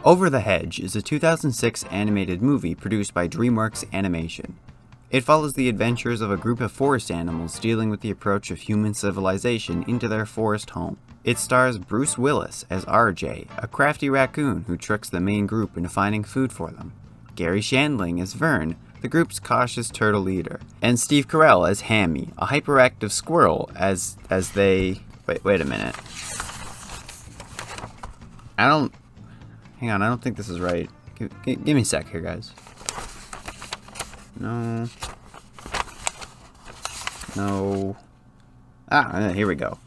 Over the Hedge is a 2006 animated movie produced by DreamWorks Animation. It follows the adventures of a group of forest animals dealing with the approach of human civilization into their forest home. It stars Bruce Willis as RJ, a crafty raccoon who tricks the main group into finding food for them, Gary Shandling as Vern, the group's cautious turtle leader, and Steve Carell as Hammy, a hyperactive squirrel as they... Wait a minute. Hang on, I don't think this is right. Give me a sec here, guys. No. Here we go.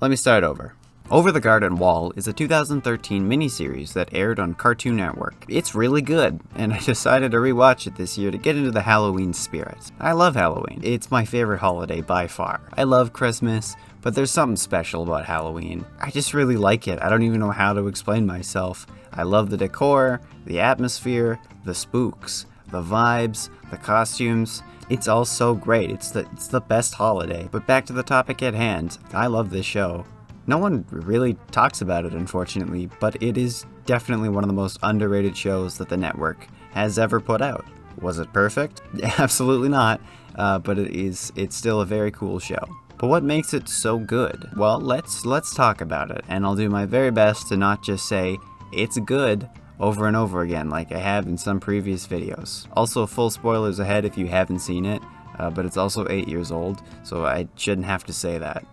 Let me start over. Over the Garden Wall is a 2013 miniseries that aired on Cartoon Network. It's really good, and I decided to rewatch it this year to get into the Halloween spirit. I love Halloween. It's my favorite holiday by far. I love Christmas, but there's something special about Halloween. I just really like it. I don't even know how to explain myself. I love the decor, the atmosphere, the spooks, the vibes, the costumes. It's all so great. It's the best holiday. But back to the topic at hand. I love this show. No one really talks about it, unfortunately, but it is definitely one of the most underrated shows that the network has ever put out. Was it perfect? Absolutely not, but it's still a very cool show. But what makes it so good? Well, let's talk about it, and I'll do my very best to not just say, it's good, over and over again like I have in some previous videos. Also, full spoilers ahead if you haven't seen it, but it's also 8 years old, so I shouldn't have to say that.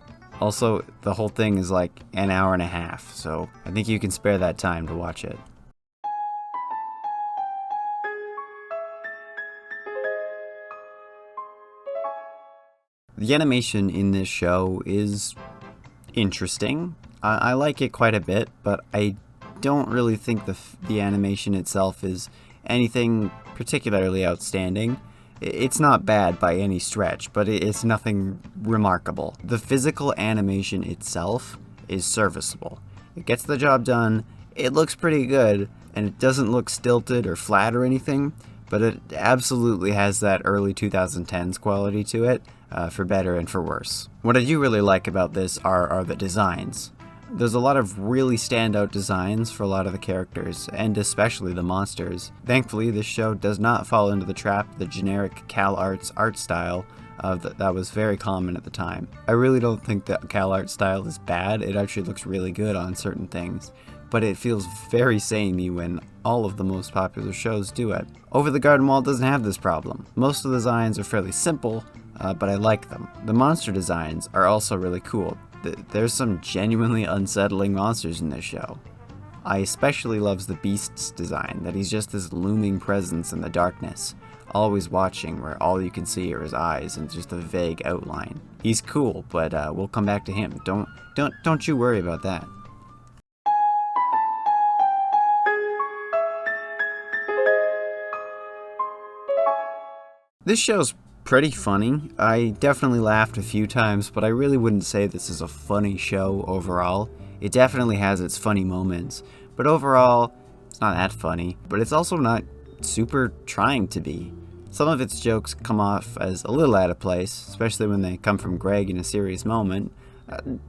Also, the whole thing is like an hour and a half, so I think you can spare that time to watch it. The animation in this show is interesting. I like it quite a bit, but I don't really think the animation itself is anything particularly outstanding. It's not bad by any stretch, but it's nothing remarkable. The physical animation itself is serviceable. It gets the job done, it looks pretty good, and it doesn't look stilted or flat or anything, but it absolutely has that early 2010s quality to it, for better and for worse. What I do really like about this are the designs. There's a lot of really standout designs for a lot of the characters, and especially the monsters. Thankfully, this show does not fall into the trap of the generic CalArts art style that was very common at the time. I really don't think that CalArt style is bad. It actually looks really good on certain things, but it feels very samey when all of the most popular shows do it. Over the Garden Wall doesn't have this problem. Most of the designs are fairly simple, but I like them. The monster designs are also really cool. There's some genuinely unsettling monsters in this show. I especially love the Beast's design, that he's just this looming presence in the darkness, always watching where all you can see are his eyes and just a vague outline. He's cool, but we'll come back to him. Don't you worry about that. This show's pretty funny. I definitely laughed a few times, but I really wouldn't say this is a funny show overall. It definitely has its funny moments, but overall, it's not that funny, but it's also not super trying to be. Some of its jokes come off as a little out of place, especially when they come from Greg in a serious moment.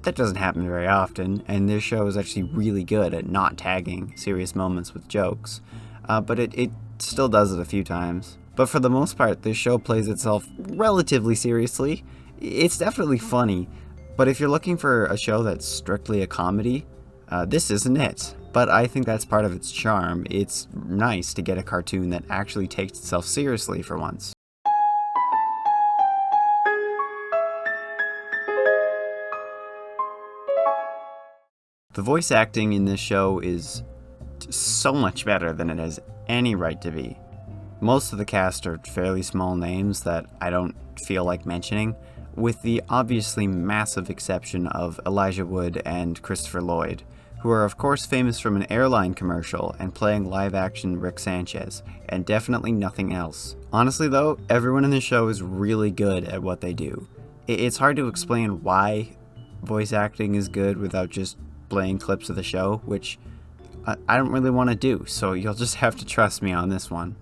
That doesn't happen very often, and this show is actually really good at not tagging serious moments with jokes, but it still does it a few times. But for the most part, this show plays itself relatively seriously. It's definitely funny, but if you're looking for a show that's strictly a comedy, this isn't it. But I think that's part of its charm. It's nice to get a cartoon that actually takes itself seriously for once. The voice acting in this show is so much better than it has any right to be. Most of the cast are fairly small names that I don't feel like mentioning, with the obviously massive exception of Elijah Wood and Christopher Lloyd, who are of course famous from an airline commercial and playing live-action Rick Sanchez, and definitely nothing else. Honestly though, everyone in the show is really good at what they do. It's hard to explain why voice acting is good without just playing clips of the show, which I don't really want to do, so you'll just have to trust me on this one.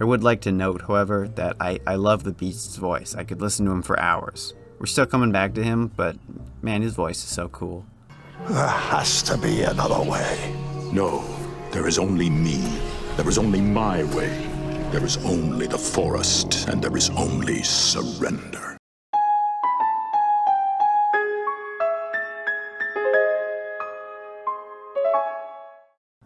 I would like to note, however, that I love the Beast's voice. I could listen to him for hours. We're still coming back to him, but man, his voice is so cool. There has to be another way. No, There is only me. There is only my way. There is only the forest, and there is only surrender.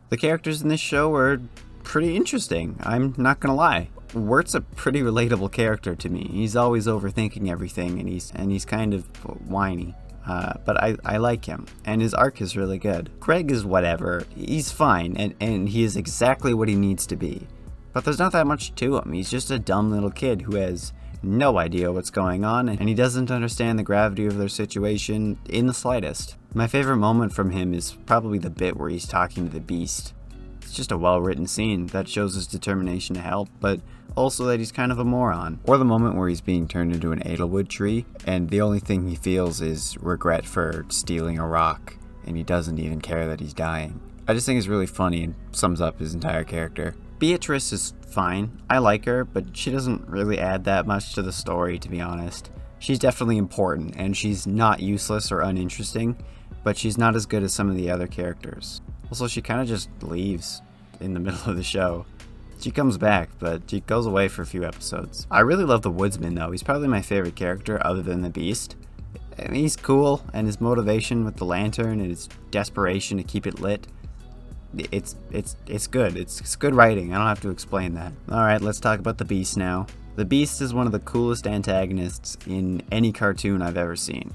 The characters in this show are pretty interesting, I'm not gonna lie. Wirt's a pretty relatable character to me. He's always overthinking everything, and he's kind of whiny. But I like him, and his arc is really good. Greg is whatever. He's fine, and he is exactly what he needs to be. But there's not that much to him. He's just a dumb little kid who has no idea what's going on, and he doesn't understand the gravity of their situation in the slightest. My favorite moment from him is probably the bit where he's talking to the Beast. It's just a well-written scene that shows his determination to help, but also that he's kind of a moron. Or the moment where he's being turned into an Edelwood tree, and the only thing he feels is regret for stealing a rock, and he doesn't even care that he's dying. I just think it's really funny and sums up his entire character. Beatrice is fine. I like her, but she doesn't really add that much to the story, to be honest. She's definitely important, and she's not useless or uninteresting, but she's not as good as some of the other characters. Also, she kind of just leaves in the middle of the show. She comes back, but she goes away for a few episodes. I really love the Woodsman, though. He's probably my favorite character other than the Beast. I mean, he's cool, and his motivation with the lantern and his desperation to keep it lit, it's good. It's good writing. I don't have to explain that. Alright, let's talk about the Beast now. The Beast is one of the coolest antagonists in any cartoon I've ever seen.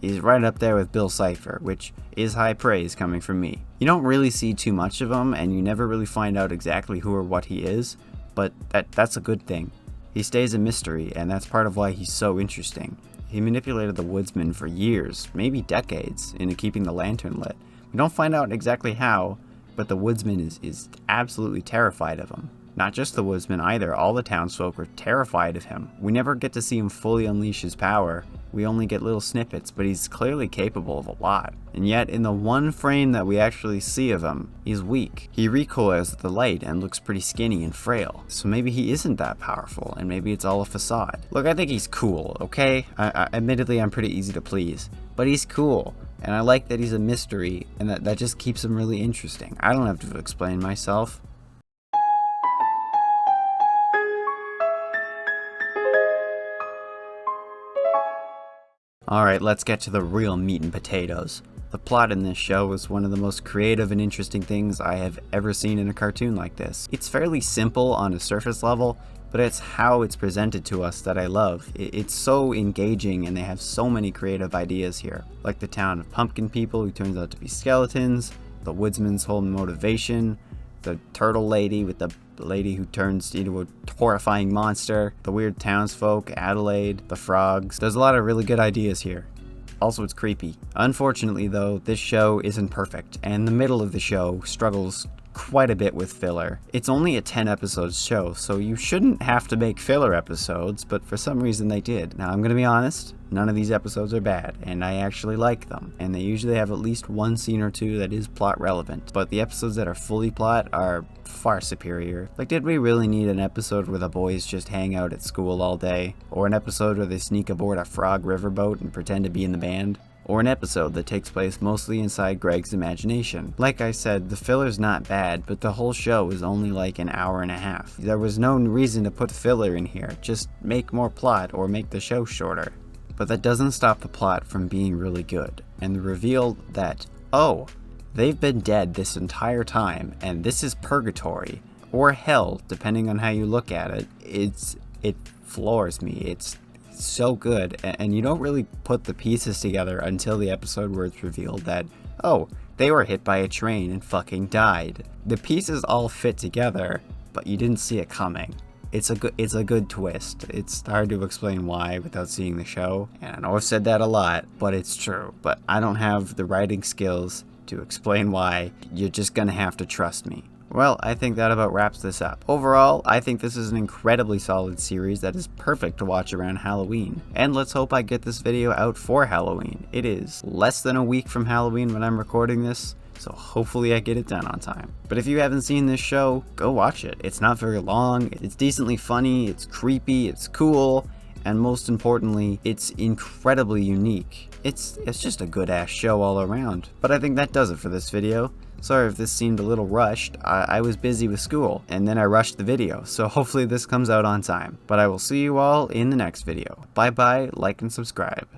He's right up there with Bill Cipher, which is high praise coming from me. You don't really see too much of him, and you never really find out exactly who or what he is, but that's a good thing. He stays a mystery, and that's part of why he's so interesting. He manipulated the Woodsman for years, maybe decades, into keeping the lantern lit. We don't find out exactly how, but the Woodsman is absolutely terrified of him. Not just the Woodsman either, all the townsfolk are terrified of him. We never get to see him fully unleash his power. We only get little snippets, but he's clearly capable of a lot. And yet, in the one frame that we actually see of him, he's weak. He recoils at the light and looks pretty skinny and frail. So maybe he isn't that powerful, and maybe it's all a facade. Look, I think he's cool, okay? Admittedly, I'm pretty easy to please, but he's cool. And I like that he's a mystery, and that just keeps him really interesting. I don't have to explain myself. Alright, let's get to the real meat and potatoes. The plot in this show is one of the most creative and interesting things I have ever seen in a cartoon like this. It's fairly simple on a surface level, but it's how it's presented to us that I love. It's so engaging, and they have so many creative ideas here. Like the town of pumpkin people who turns out to be skeletons, the Woodsman's whole motivation, the turtle lady with the lady who turns into a horrifying monster, the weird townsfolk, Adelaide, the frogs. There's a lot of really good ideas here. Also, it's creepy. Unfortunately, though, this show isn't perfect, and the middle of the show struggles quite a bit with filler. It's only a 10 episode show, so you shouldn't have to make filler episodes, but for some reason they did. Now, I'm gonna be honest, none of these episodes are bad, and I actually like them, and they usually have at least one scene or two that is plot relevant, but the episodes that are fully plot are far superior. Like, did we really need an episode where the boys just hang out at school all day? Or an episode where they sneak aboard a frog riverboat and pretend to be in the band? Or an episode that takes place mostly inside Greg's imagination? Like I said, the filler's not bad, but the whole show is only like an hour and a half. There was no reason to put filler in here, just make more plot or make the show shorter. But that doesn't stop the plot from being really good, and the reveal that, oh, they've been dead this entire time, and this is purgatory, or hell, depending on how you look at it, it floors me. It's so good, and you don't really put the pieces together until the episode where it's revealed that, oh, they were hit by a train and fucking died. The pieces all fit together, but you didn't see it coming. It's a good twist. It's hard to explain why without seeing the show, and I know I've said that a lot, but it's true. But I don't have the writing skills to explain why. You're just gonna have to trust me. Well, I think that about wraps this up. Overall, I think this is an incredibly solid series that is perfect to watch around Halloween. And let's hope I get this video out for Halloween. It is less than a week from Halloween when I'm recording this, so hopefully I get it done on time. But if you haven't seen this show, go watch it. It's not very long, it's decently funny, it's creepy, it's cool, and most importantly, it's incredibly unique. It's just a good ass show all around. But I think that does it for this video. Sorry if this seemed a little rushed. I was busy with school, and then I rushed the video, so hopefully this comes out on time. But I will see you all in the next video. Bye bye, like and subscribe.